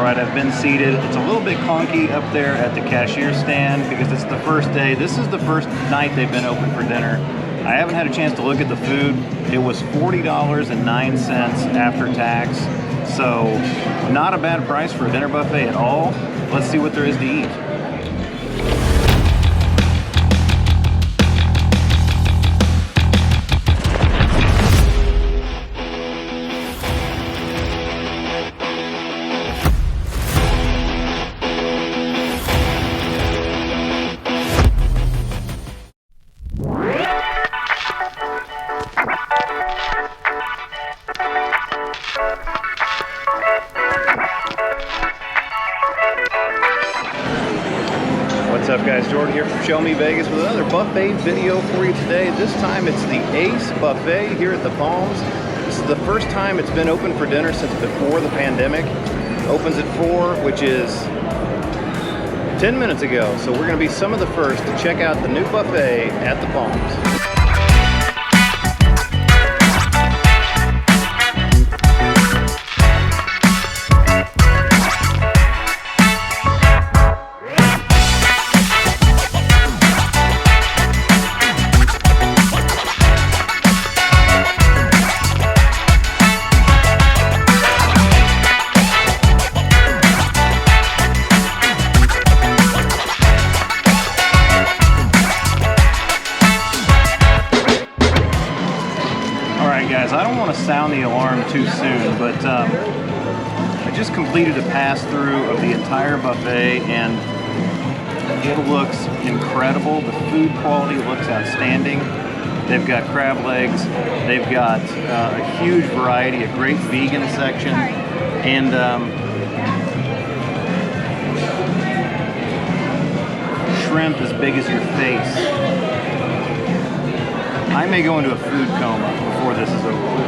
right, I've been seated. It's a little bit clunky up there at the cashier stand because it's the first day. This is the first night they've been open for dinner. I haven't had a chance to look at the food. It was $40.09 after tax. So not a bad price for a dinner buffet at all. Let's see what there is to eat. What's up guys, Jordan here from Show Me Vegas with another buffet video for you today. This time it's the AYCE Buffet here at the Palms. This is the first time it's been open for dinner since before the pandemic. It opens at 4, which is 10 minutes ago. So we're going to be some of the first to check out the new buffet at the Palms. Guys, I don't want to sound the alarm too soon, but I just completed a pass-through of the entire buffet, and it looks incredible. The food quality looks outstanding. They've got crab legs, they've got a huge variety, a great vegan section, and shrimp as big as your face. I may go into a food coma before this is over with.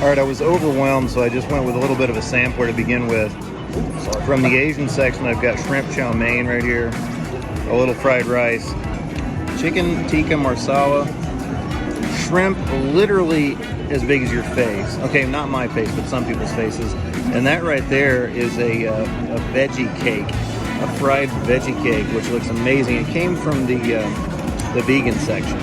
All right, I was overwhelmed, so I just went with a little bit of a sampler to begin with. From the Asian section, I've got shrimp chow mein right here, a little fried rice, chicken tikka marsala, shrimp literally as big as your face. Okay, not my face, but some people's faces. And that right there is a veggie cake, a fried veggie cake, which looks amazing. It came from the vegan section.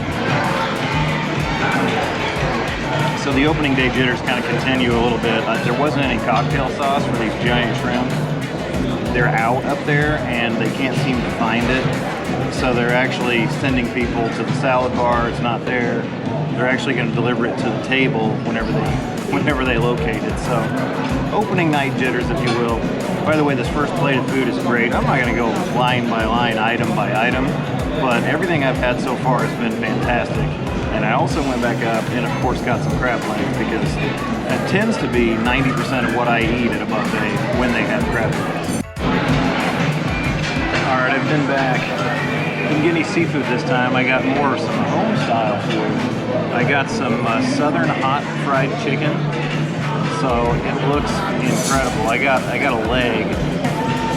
So the opening day jitters kind of continue a little bit. There wasn't any cocktail sauce for these giant shrimp. They're out up there and they can't seem to find it. So they're actually sending people to the salad bar. It's not there. They're actually going to deliver it to the table whenever they locate it. So opening night jitters, if you will. By the way, this first plate of food is great. I'm not going to go line by line, item by item, but everything I've had so far has been fantastic. And I also went back up and of course got some crab legs because that tends to be 90% of what I eat at a buffet when they have crab legs. All right, I've been back. Didn't get any seafood this time. I got some home style food. I got some southern hot fried chicken. So it looks incredible. I got a leg,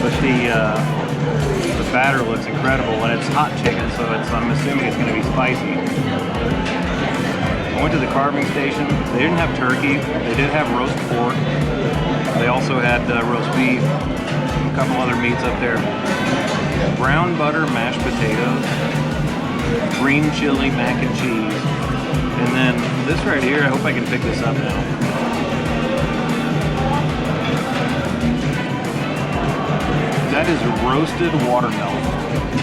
but the batter looks incredible, and it's hot chicken, so I'm assuming it's going to be spicy. I went to the carving station. They didn't have turkey. They did have roast pork. They also had roast beef, a couple other meats up there. Brown butter mashed potatoes, green chili mac and cheese, and then this right here, I hope I can pick this up now. That is roasted watermelon.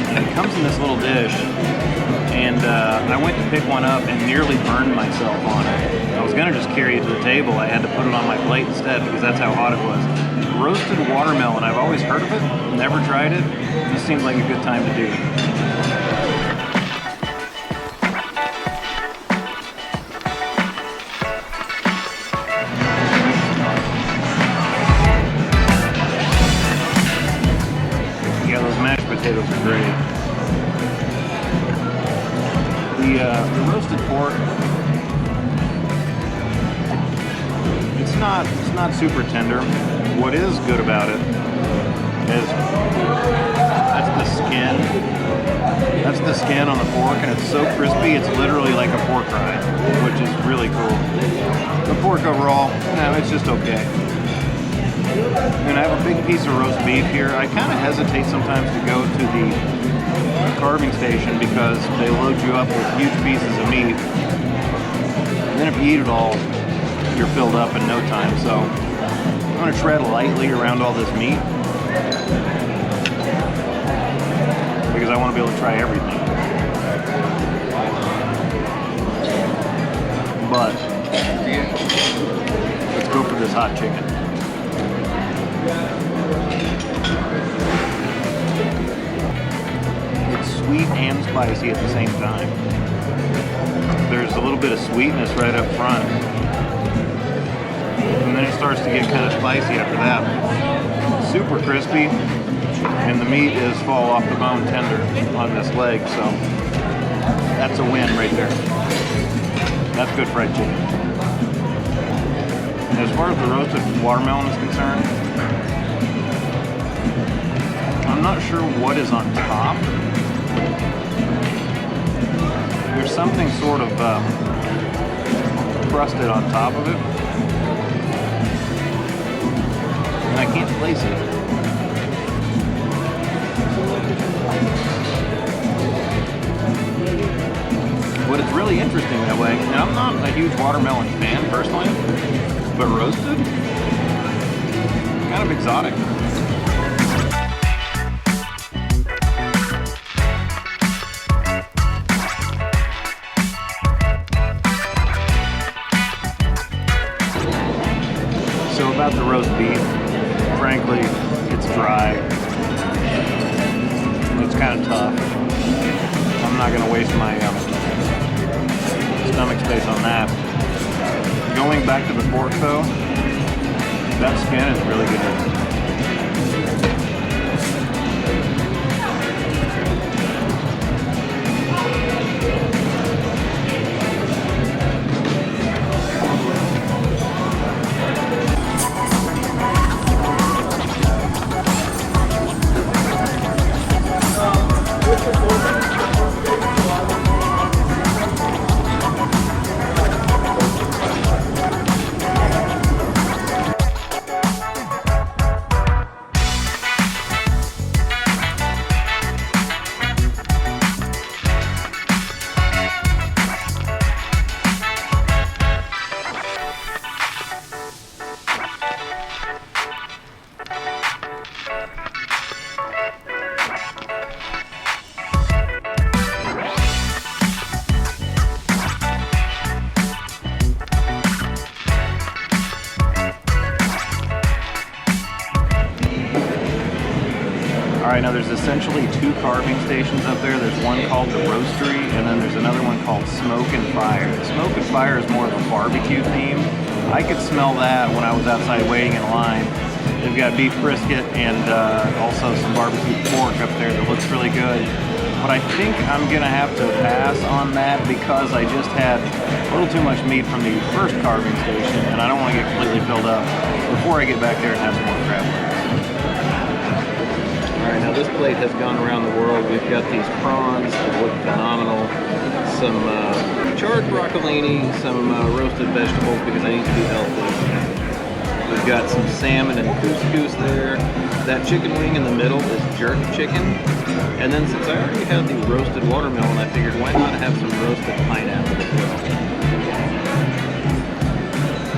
And it comes in this little dish, and I went to pick one up and nearly burned myself on it. I was gonna just carry it to the table. I had to put it on my plate instead because that's how hot it was. Roasted watermelon, I've always heard of it, never tried it. This seems like a good time to do it. potatoes are great. The roasted pork, it's not super tender. What is good about it is that's the skin. That's the skin on the pork, and it's so crispy. It's literally like a pork rind, which is really cool. The pork overall, it's just okay. And I have a big piece of roast beef here. I kind of hesitate sometimes to go to the carving station because they load you up with huge pieces of meat. And then if you eat it all, you're filled up in no time. So I'm going to tread lightly around all this meat because I want to be able to try everything. But let's go for this hot chicken. It's sweet and spicy at the same time. There's a little bit of sweetness right up front, and then it starts to get kind of spicy after that. Super crispy, and the meat is fall off the bone tender on this leg, so that's a win right there. That's good fried chicken. As far as the roasted watermelon is concerned, I'm not sure what is on top. There's something sort of crusted on top of it, and I can't place it. But it's really interesting that way. And I'm not a huge watermelon fan personally, but roasted, kind of exotic. So about the roast beef, frankly, it's dry. It's kind of tough. I'm not going to waste my stomach space on that. Going back to the pork though, that skin is really good. Alright, now there's essentially two carving stations up there. There's one called the Roastery, and then there's another one called Smoke and Fire. Smoke and Fire is more of a barbecue theme. I could smell that when I was outside waiting in line. They've got beef brisket and also some barbecue pork up there that looks really good. But I think I'm going to have to pass on that because I just had a little too much meat from the first carving station, and I don't want to get completely filled up before I get back there and have some more crab legs. Alright, now this plate has gone around the world. We've got these prawns that look phenomenal, some charred broccolini, some roasted vegetables because I need to be healthy. We've got some salmon and couscous there. That chicken wing in the middle is jerk chicken. And then since I already had the roasted watermelon, I figured why not have some roasted pineapple as well.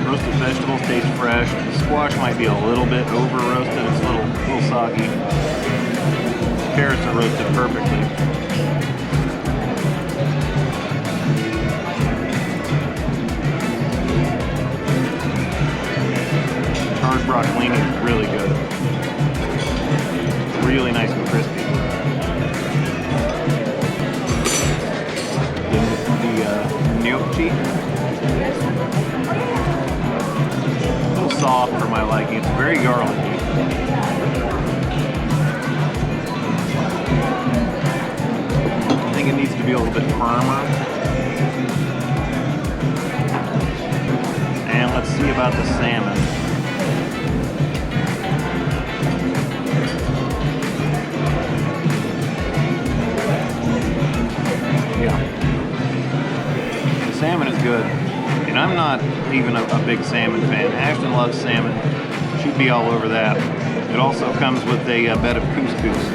Roasted vegetables taste fresh. The squash might be a little bit over roasted. It's a little soggy. Carrots are roasted perfectly. Charred broccolini is really good. Really nice and crispy. The gnocchi, a little soft for my liking. It's very garlicky. to be a little bit firmer. And let's see about the salmon. Yeah. The salmon is good. And I'm not even a big salmon fan. Ashton loves salmon. She'd be all over that. It also comes with a bed of couscous,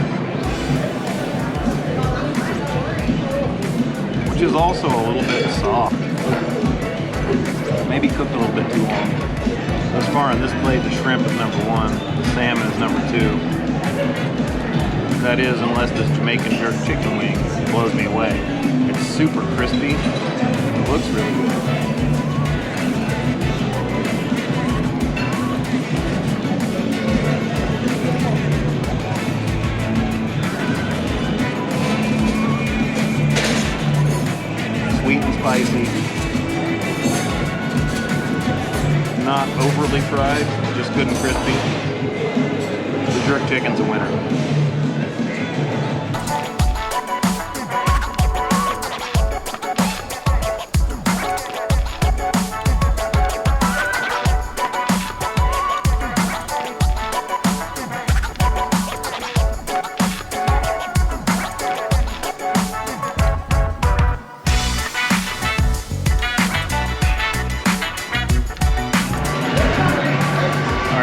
which is also a little bit soft. Maybe cooked a little bit too long. Thus far on this plate, the shrimp is number 1, the salmon is number 2. That is, unless this Jamaican jerk chicken wing blows me away. It's super crispy. It looks really good. Sweet and spicy. Not overly fried, just good and crispy. The jerk chicken's a winner.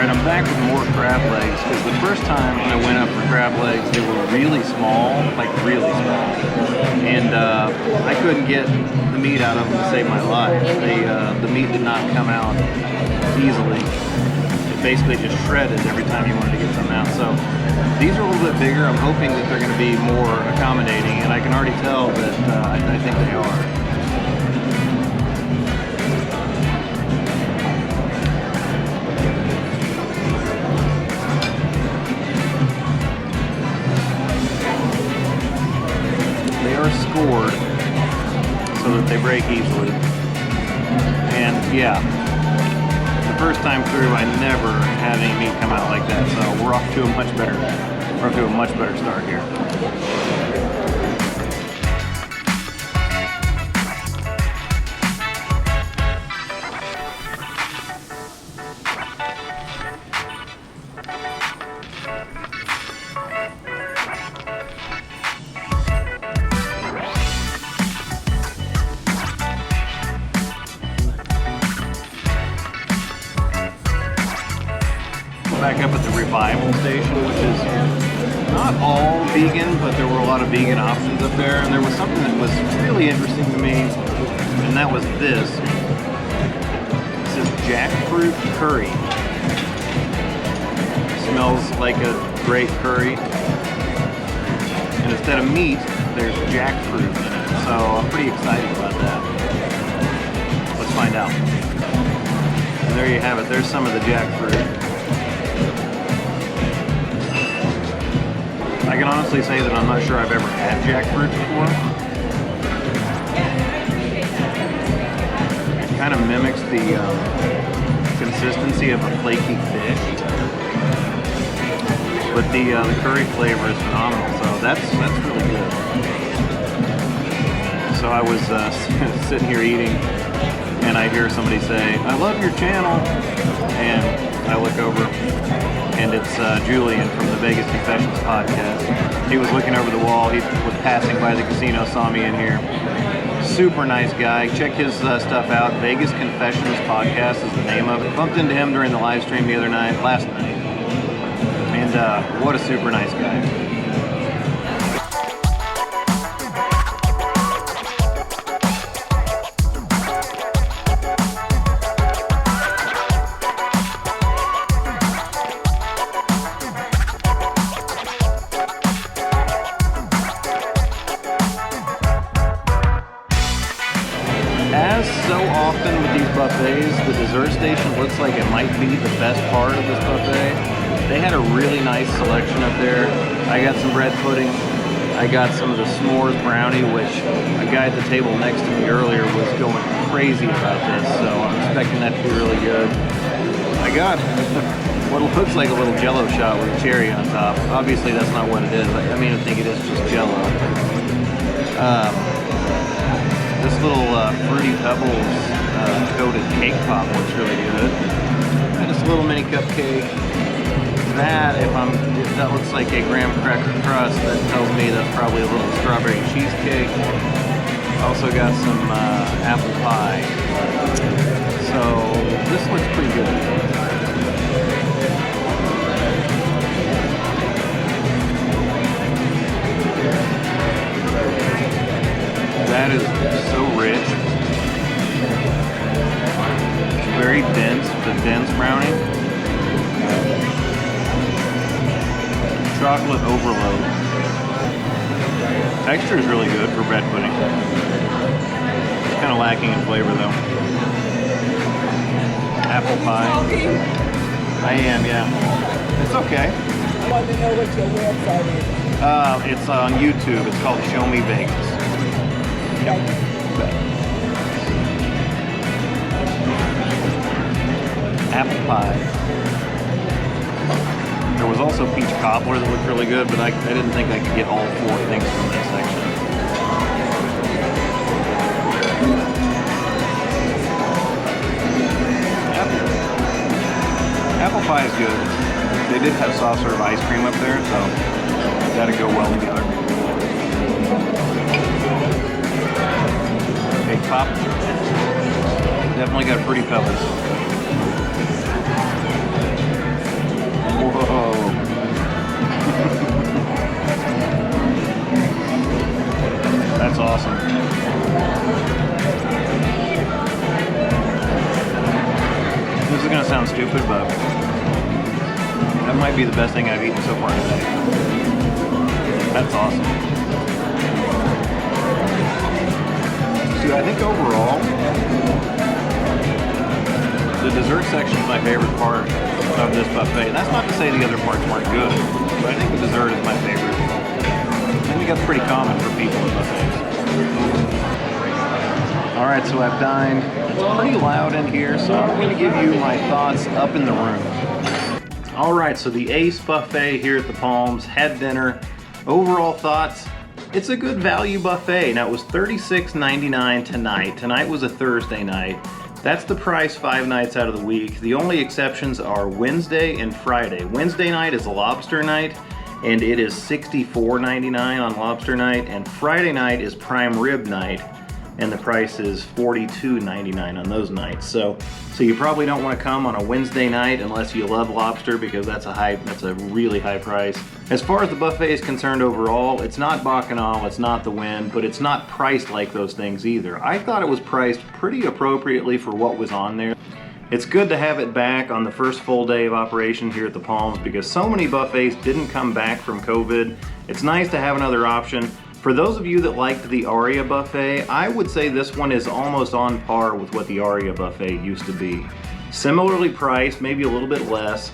I'm back with more crab legs, because the first time when I went up for crab legs, they were really small, like really small, and I couldn't get the meat out of them to save my life. The meat did not come out easily. It basically just shredded every time you wanted to get some out. So these are a little bit bigger. I'm hoping that they're going to be more accommodating, and I can already tell that I think they are. Scored so that they break easily. And yeah, the first time through I never had any meat come out like that, so we're off to a much better start here. Back up at the Revival Station, which is not all vegan, but there were a lot of vegan options up there, and there was something that was really interesting to me, and that was this. This is jackfruit curry. Smells like a great curry, and instead of meat, there's jackfruit in it, so I'm pretty excited about that. Let's find out. And there you have it. There's some of the jackfruit. I can honestly say that I'm not sure I've ever had jackfruit before. It kind of mimics the consistency of a flaky fish, but the curry flavor is phenomenal. So that's really good. So I was sitting here eating, and I hear somebody say, "I love your channel," and I look over. And it's Julian from the Vegas Confessions podcast. He was looking over the wall. He was passing by the casino, saw me in here. Super nice guy. Check his stuff out. Vegas Confessions podcast is the name of it. Bumped into him during the live stream last night. And what a super nice guy. As so often with these buffets, the dessert station looks like it might be the best part of this buffet. They had a really nice selection up there. I got some bread pudding. I got some of the s'mores brownie, which a guy at the table next to me earlier was going crazy about this, so I'm expecting that to be really good. I got what looks like a little Jell-O shot with a cherry on top. Obviously that's not what it is. I mean, I think it is just Jell-O. little Fruity Pebbles coated cake pop looks really good. And just a little mini cupcake. That, if that looks like a graham cracker crust, that tells me that's probably a little strawberry cheesecake. Also got some apple pie. So this looks pretty good. That is so rich. Very dense, the dense brownie. Chocolate overload. Texture is really good for bread pudding. It's kind of lacking in flavor though. Apple pie. I am, yeah. It's okay. I want to know what your website is. It's on YouTube. It's called Show Me Vegas. Yep. Apple pie. There was also peach cobbler that looked really good, but I didn't think I could get all 4 things from that section. Apple pie is good. They did have soft serve ice cream up there, so that'd go well together. Cake pop. Definitely got Fruity Pebbles. Whoa. That's awesome. This is gonna sound stupid, but that might be the best thing I've eaten so far today. That's awesome. See, I think overall, the dessert section is my favorite part of this buffet. And that's not to say the other parts weren't good, but I think the dessert is my favorite. I think that's pretty common for people in buffets. All right, so I've dined. It's pretty loud in here, so I'm going to give you my thoughts up in the room. All right, so the AYCE Buffet here at the Palms, had dinner. Overall thoughts, it's a good value buffet. Now it was $36.99 tonight. Tonight was a Thursday night. That's the price 5 nights out of the week. The only exceptions are Wednesday and Friday. Wednesday night is lobster night, and it is $64.99 on lobster night, and Friday night is prime rib night, and the price is $42.99 on those nights. So you probably don't want to come on a Wednesday night unless you love lobster, because that's a really high price. As far as the buffet is concerned overall, it's not Bacchanal, it's not the Wynn, but it's not priced like those things either. I thought it was priced pretty appropriately for what was on there. It's good to have it back on the first full day of operation here at the Palms, because so many buffets didn't come back from COVID. It's nice to have another option. For those of you that liked the Aria Buffet, I would say this one is almost on par with what the Aria Buffet used to be. Similarly priced, maybe a little bit less.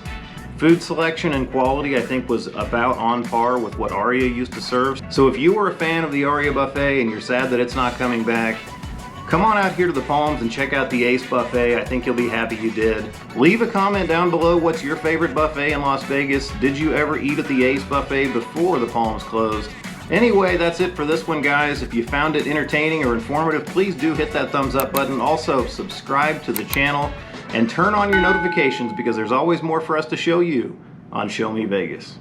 Food selection and quality, I think, was about on par with what Aria used to serve. So if you were a fan of the Aria Buffet and you're sad that it's not coming back, come on out here to the Palms and check out the AYCE Buffet. I think you'll be happy you did. Leave a comment down below, what's your favorite buffet in Las Vegas? Did you ever eat at the AYCE Buffet before the Palms closed? Anyway, that's it for this one, guys. If you found it entertaining or informative, please do hit that thumbs up button. Also, subscribe to the channel and turn on your notifications, because there's always more for us to show you on Show Me Vegas.